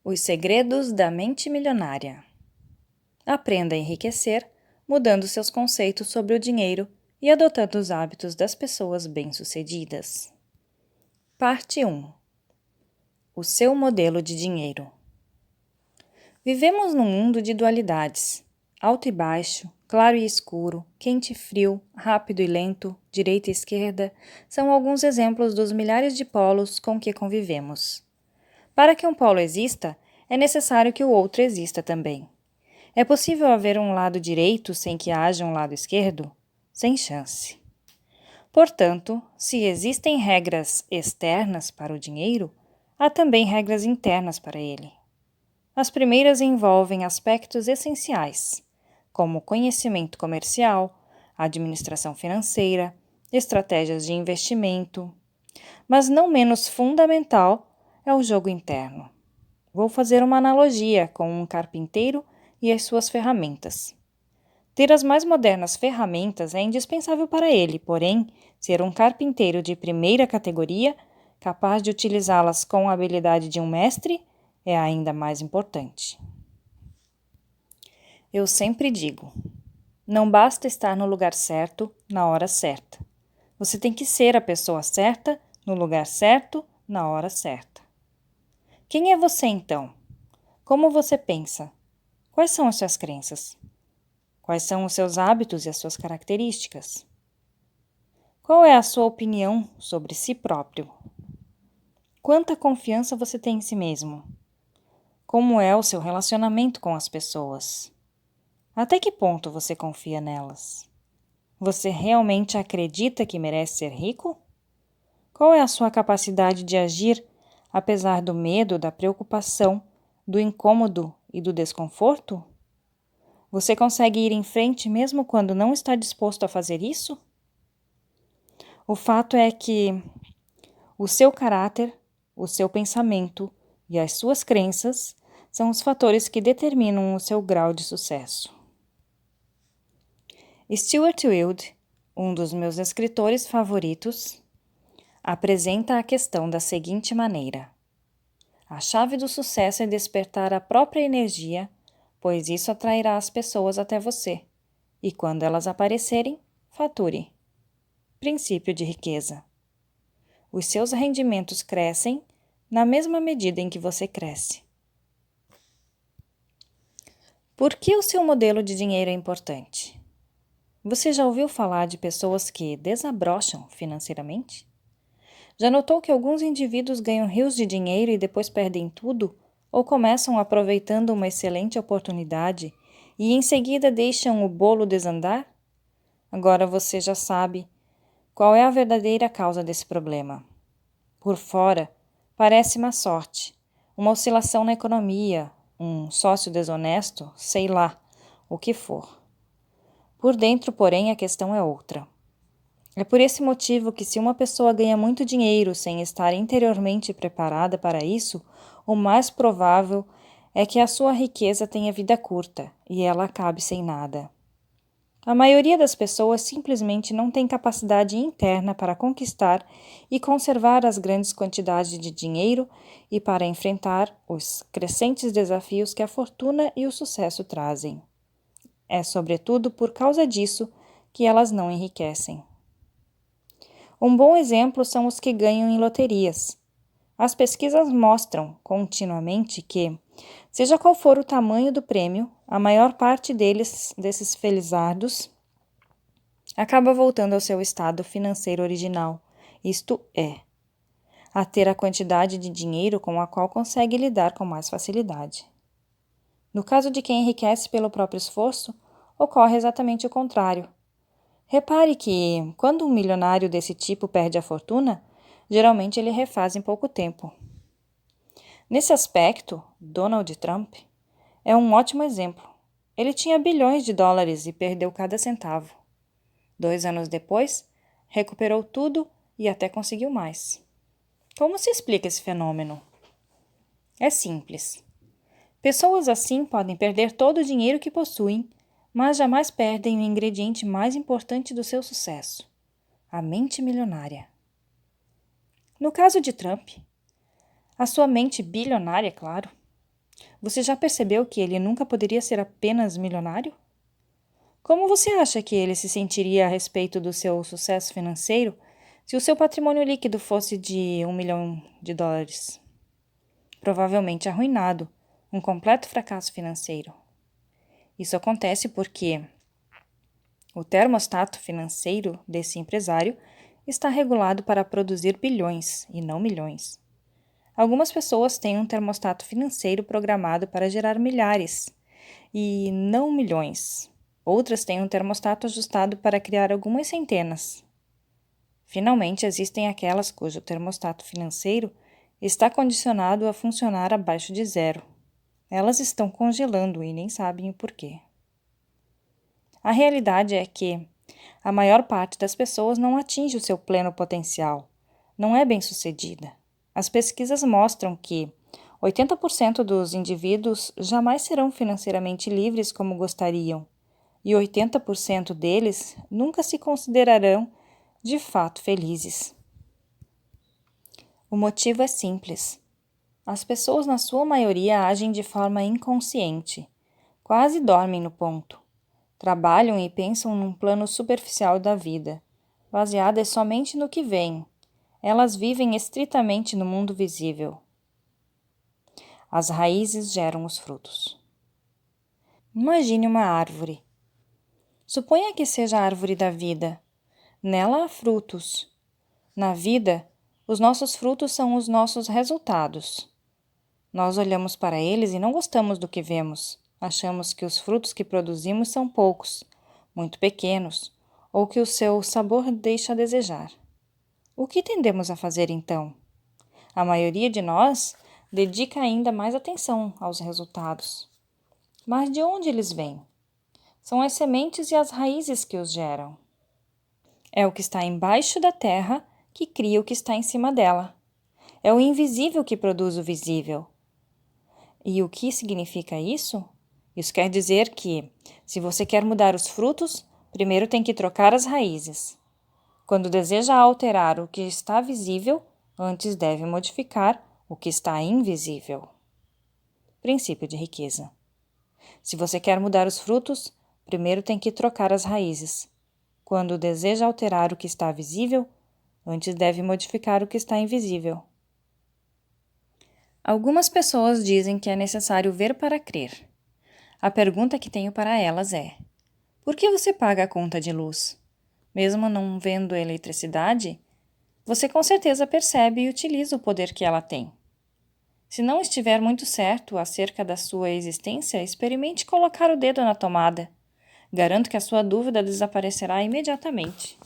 Os segredos da mente milionária. Aprenda a enriquecer, mudando seus conceitos sobre o dinheiro e adotando os hábitos das pessoas bem-sucedidas. Parte 1. O seu modelo de dinheiro. Vivemos num mundo de dualidades: alto e baixo, claro e escuro, quente e frio, rápido e lento, direita e esquerda, são alguns exemplos dos milhares de polos com que convivemos. Para que um polo exista, é necessário que o outro exista também. É possível haver um lado direito sem que haja um lado esquerdo? Sem chance. Portanto, se existem regras externas para o dinheiro, há também regras internas para ele. As primeiras envolvem aspectos essenciais, como conhecimento comercial, administração financeira, estratégias de investimento. Mas não menos fundamental é o jogo interno. Vou fazer uma analogia com um carpinteiro e as suas ferramentas. Ter as mais modernas ferramentas é indispensável para ele, porém, ser um carpinteiro de primeira categoria, capaz de utilizá-las com a habilidade de um mestre, é ainda mais importante. Eu sempre digo: não basta estar no lugar certo, na hora certa. Você tem que ser a pessoa certa, no lugar certo, na hora certa. Quem é você, então? Como você pensa? Quais são as suas crenças? Quais são os seus hábitos e as suas características? Qual é a sua opinião sobre si próprio? Quanta confiança você tem em si mesmo? Como é o seu relacionamento com as pessoas? Até que ponto você confia nelas? Você realmente acredita que merece ser rico? Qual é a sua capacidade de agir apesar do medo, da preocupação, do incômodo e do desconforto? Você consegue ir em frente mesmo quando não está disposto a fazer isso? O fato é que o seu caráter, o seu pensamento e as suas crenças são os fatores que determinam o seu grau de sucesso. Stuart Wilde, um dos meus escritores favoritos, apresenta a questão da seguinte maneira: a chave do sucesso é despertar a própria energia, pois isso atrairá as pessoas até você, e quando elas aparecerem, fature. Princípio de riqueza. Os seus rendimentos crescem na mesma medida em que você cresce. Por que o seu modelo de dinheiro é importante? Você já ouviu falar de pessoas que desabrocham financeiramente? Já notou que alguns indivíduos ganham rios de dinheiro e depois perdem tudo? Ou começam aproveitando uma excelente oportunidade e em seguida deixam o bolo desandar? Agora você já sabe qual é a verdadeira causa desse problema. Por fora, parece má sorte, uma oscilação na economia, um sócio desonesto, sei lá, o que for. Por dentro, porém, a questão é outra. É por esse motivo que, se uma pessoa ganha muito dinheiro sem estar interiormente preparada para isso, o mais provável é que a sua riqueza tenha vida curta e ela acabe sem nada. A maioria das pessoas simplesmente não tem capacidade interna para conquistar e conservar as grandes quantidades de dinheiro e para enfrentar os crescentes desafios que a fortuna e o sucesso trazem. É, sobretudo, por causa disso que elas não enriquecem. Um bom exemplo são os que ganham em loterias. As pesquisas mostram continuamente que, seja qual for o tamanho do prêmio, a maior parte desses felizardos, acaba voltando ao seu estado financeiro original, isto é, a ter a quantidade de dinheiro com a qual consegue lidar com mais facilidade. No caso de quem enriquece pelo próprio esforço, ocorre exatamente o contrário. Repare que, quando um milionário desse tipo perde a fortuna, geralmente ele refaz em pouco tempo. Nesse aspecto, Donald Trump é um ótimo exemplo. Ele tinha bilhões de dólares e perdeu cada centavo. 2 anos depois, recuperou tudo e até conseguiu mais. Como se explica esse fenômeno? É simples. Pessoas assim podem perder todo o dinheiro que possuem, mas jamais perdem o ingrediente mais importante do seu sucesso: a mente milionária. No caso de Trump, a sua mente bilionária, claro, Você já percebeu que ele nunca poderia ser apenas milionário? Como você acha que ele se sentiria a respeito do seu sucesso financeiro se o seu patrimônio líquido fosse de US$ 1 milhão? Provavelmente arruinado, um completo fracasso financeiro. Isso acontece porque o termostato financeiro desse empresário está regulado para produzir bilhões e não milhões. Algumas pessoas têm um termostato financeiro programado para gerar milhares e não milhões. Outras têm um termostato ajustado para criar algumas centenas. Finalmente, existem aquelas cujo termostato financeiro está condicionado a funcionar abaixo de zero. Elas estão congelando e nem sabem o porquê. A realidade é que a maior parte das pessoas não atinge o seu pleno potencial, não é bem-sucedida. As pesquisas mostram que 80% dos indivíduos jamais serão financeiramente livres como gostariam, e 80% deles nunca se considerarão de fato felizes. O motivo é simples. As pessoas, na sua maioria, agem de forma inconsciente, quase dormem no ponto. Trabalham e pensam num plano superficial da vida, baseadas somente no que veem. Elas vivem estritamente no mundo visível. As raízes geram os frutos. Imagine uma árvore. Suponha que seja a árvore da vida. Nela há frutos. Na vida, os nossos frutos são os nossos resultados. Nós olhamos para eles e não gostamos do que vemos. Achamos que os frutos que produzimos são poucos, muito pequenos, ou que o seu sabor deixa a desejar. O que tendemos a fazer então? A maioria de nós dedica ainda mais atenção aos resultados. Mas de onde eles vêm? São as sementes e as raízes que os geram. É o que está embaixo da terra que cria o que está em cima dela. É o invisível que produz o visível. E o que significa isso? Isso quer dizer que, se você quer mudar os frutos, primeiro tem que trocar as raízes. Quando deseja alterar o que está visível, antes deve modificar o que está invisível. Princípio de riqueza. Se você quer mudar os frutos, primeiro tem que trocar as raízes. Quando deseja alterar o que está visível, antes deve modificar o que está invisível. Algumas pessoas dizem que é necessário ver para crer. A pergunta que tenho para elas é: por que você paga a conta de luz? Mesmo não vendo eletricidade, você com certeza percebe e utiliza o poder que ela tem. Se não estiver muito certo acerca da sua existência, experimente colocar o dedo na tomada. Garanto que a sua dúvida desaparecerá imediatamente.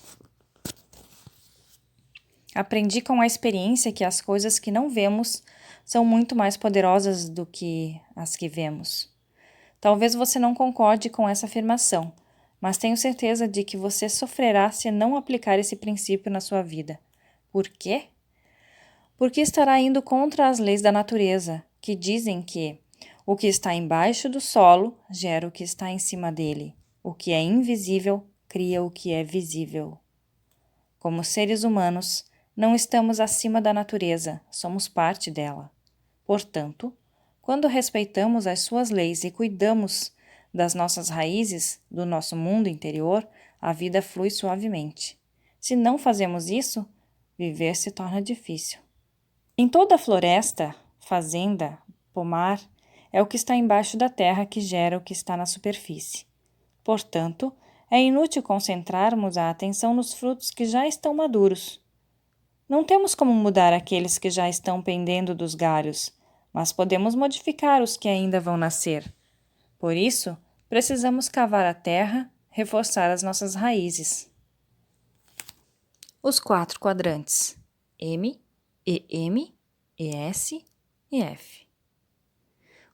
Aprendi com a experiência que as coisas que não vemos são muito mais poderosas do que as que vemos. Talvez você não concorde com essa afirmação, mas tenho certeza de que você sofrerá se não aplicar esse princípio na sua vida. Por quê? Porque estará indo contra as leis da natureza, que dizem que o que está embaixo do solo gera o que está em cima dele. O que é invisível cria o que é visível. Como seres humanos, não estamos acima da natureza, somos parte dela. Portanto, quando respeitamos as suas leis e cuidamos das nossas raízes, do nosso mundo interior, a vida flui suavemente. Se não fazemos isso, viver se torna difícil. Em toda floresta, fazenda, pomar, é o que está embaixo da terra que gera o que está na superfície. Portanto, é inútil concentrarmos a atenção nos frutos que já estão maduros. Não temos como mudar aqueles que já estão pendendo dos galhos, mas podemos modificar os que ainda vão nascer. Por isso, precisamos cavar a terra, reforçar as nossas raízes. Os 4 quadrantes: M, EM, ES e F.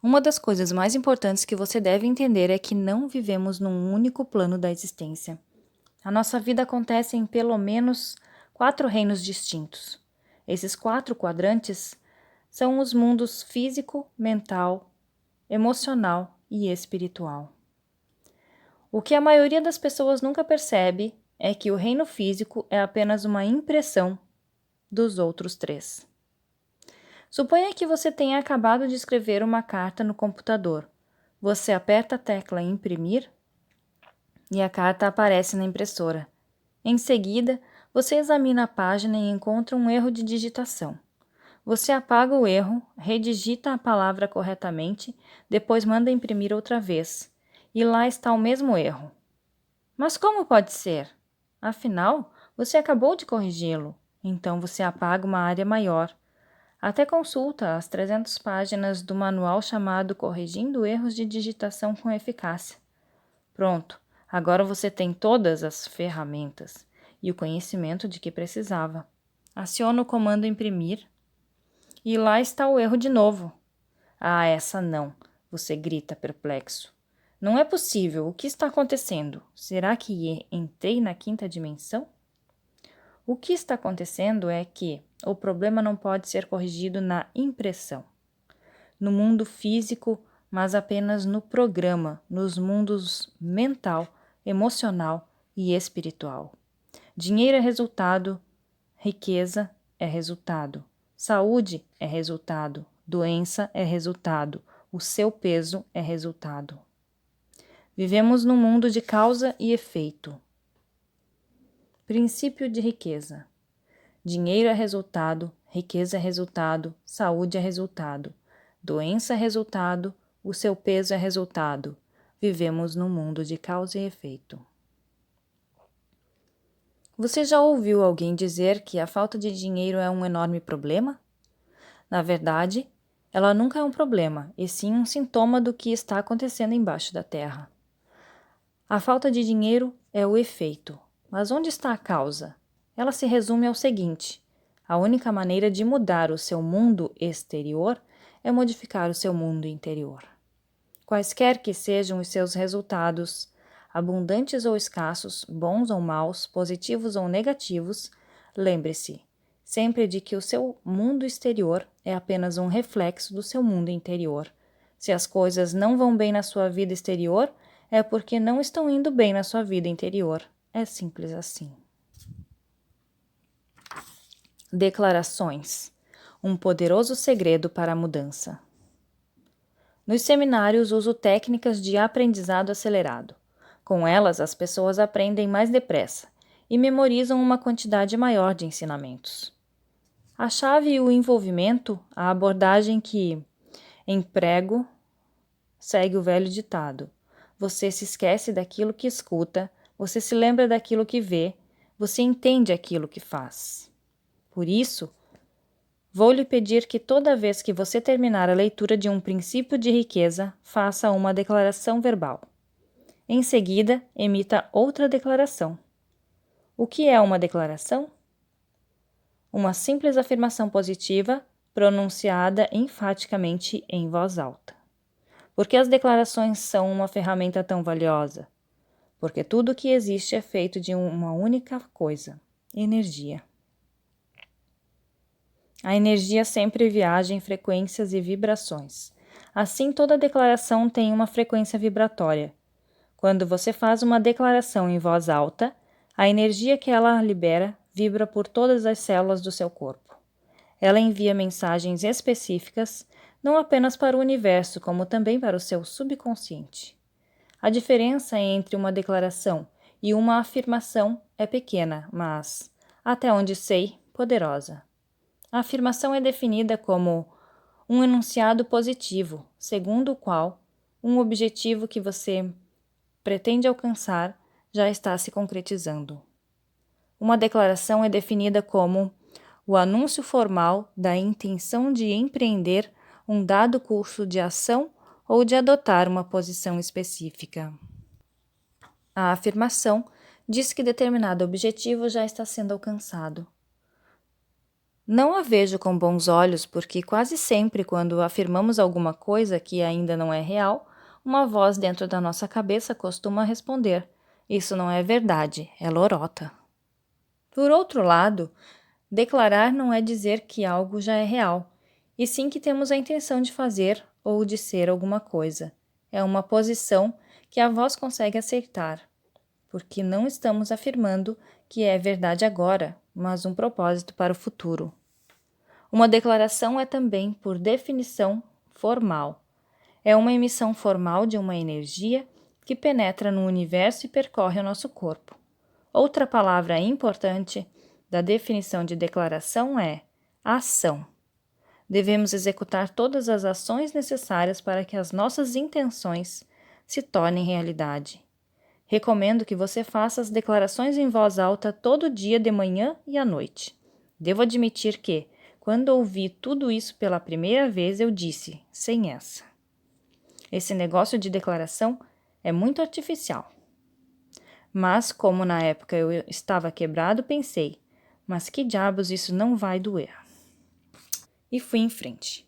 Uma das coisas mais importantes que você deve entender é que não vivemos num único plano da existência. A nossa vida acontece em pelo menos 4 reinos distintos. Esses 4 quadrantes são os mundos físico, mental, emocional e espiritual. O que a maioria das pessoas nunca percebe é que o reino físico é apenas uma impressão dos outros 3. Suponha que você tenha acabado de escrever uma carta no computador. Você aperta a tecla Imprimir e a carta aparece na impressora. Em seguida, você examina a página e encontra um erro de digitação. Você apaga o erro, redigita a palavra corretamente, depois manda imprimir outra vez. E lá está o mesmo erro. Mas como pode ser? Afinal, você acabou de corrigi-lo. Então você apaga uma área maior. Até consulta as 300 páginas do manual chamado Corrigindo Erros de Digitação com Eficácia. Pronto, agora você tem todas as ferramentas e o conhecimento de que precisava. Aciona o comando imprimir e lá está o erro de novo. Ah, essa não, você grita perplexo. Não é possível, o que está acontecendo? Será que entrei na quinta dimensão? O que está acontecendo é que o problema não pode ser corrigido na impressão, no mundo físico, mas apenas no programa, nos mundos mental, emocional e espiritual. Dinheiro é resultado, riqueza é resultado, saúde é resultado, doença é resultado, o seu peso é resultado. Vivemos num mundo de causa e efeito. Princípio de riqueza. Dinheiro é resultado, riqueza é resultado, saúde é resultado, doença é resultado, o seu peso é resultado. Vivemos num mundo de causa e efeito. Você já ouviu alguém dizer que a falta de dinheiro é um enorme problema? Na verdade, ela nunca é um problema, e sim um sintoma do que está acontecendo embaixo da terra. A falta de dinheiro é o efeito, mas onde está a causa? Ela se resume ao seguinte: a única maneira de mudar o seu mundo exterior é modificar o seu mundo interior. Quaisquer que sejam os seus resultados, abundantes ou escassos, bons ou maus, positivos ou negativos, lembre-se sempre de que o seu mundo exterior é apenas um reflexo do seu mundo interior. Se as coisas não vão bem na sua vida exterior, é porque não estão indo bem na sua vida interior. É simples assim. Declarações. Um poderoso segredo para a mudança. Nos seminários uso técnicas de aprendizado acelerado. Com elas, as pessoas aprendem mais depressa e memorizam uma quantidade maior de ensinamentos. A chave e o envolvimento, a abordagem que emprego, segue o velho ditado. Você se esquece daquilo que escuta, você se lembra daquilo que vê, você entende aquilo que faz. Por isso, vou lhe pedir que toda vez que você terminar a leitura de um princípio de riqueza, faça uma declaração verbal. Em seguida, emita outra declaração. O que é uma declaração? Uma simples afirmação positiva, pronunciada enfaticamente em voz alta. Por que as declarações são uma ferramenta tão valiosa? Porque tudo o que existe é feito de uma única coisa: energia. A energia sempre viaja em frequências e vibrações. Assim, toda declaração tem uma frequência vibratória. Quando você faz uma declaração em voz alta, a energia que ela libera vibra por todas as células do seu corpo. Ela envia mensagens específicas, não apenas para o universo, como também para o seu subconsciente. A diferença entre uma declaração e uma afirmação é pequena, mas, até onde sei, poderosa. A afirmação é definida como um enunciado positivo, segundo o qual um objetivo que você pretende alcançar já está se concretizando. Uma declaração é definida como o anúncio formal da intenção de empreender um dado curso de ação ou de adotar uma posição específica. A afirmação diz que determinado objetivo já está sendo alcançado. Não a vejo com bons olhos porque quase sempre quando afirmamos alguma coisa que ainda não é real, uma voz dentro da nossa cabeça costuma responder: isso não é verdade, é lorota. Por outro lado, declarar não é dizer que algo já é real, e sim que temos a intenção de fazer ou de ser alguma coisa. É uma posição que a voz consegue aceitar, porque não estamos afirmando que é verdade agora, mas um propósito para o futuro. Uma declaração é também, por definição, formal. É uma emissão formal de uma energia que penetra no universo e percorre o nosso corpo. Outra palavra importante da definição de declaração é ação. Devemos executar todas as ações necessárias para que as nossas intenções se tornem realidade. Recomendo que você faça as declarações em voz alta todo dia de manhã e à noite. Devo admitir que, quando ouvi tudo isso pela primeira vez, eu disse, sem essa. Esse negócio de declaração é muito artificial. Mas, como na época eu estava quebrado, pensei, mas que diabos, isso não vai doer. E fui em frente.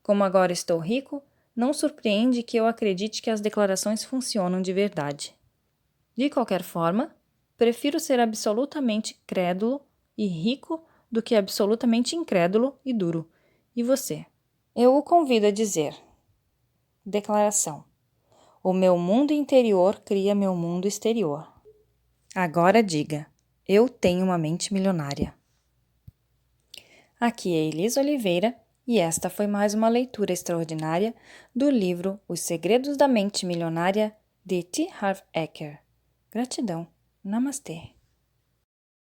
Como agora estou rico, não surpreende que eu acredite que as declarações funcionam de verdade. De qualquer forma, prefiro ser absolutamente crédulo e rico do que absolutamente incrédulo e duro. E você? Eu o convido a dizer: declaração. O meu mundo interior cria meu mundo exterior. Agora diga: eu tenho uma mente milionária. Aqui é Elis Oliveira e esta foi mais uma leitura extraordinária do livro Os Segredos da Mente Milionária de T. Harv Eker. Gratidão. Namastê.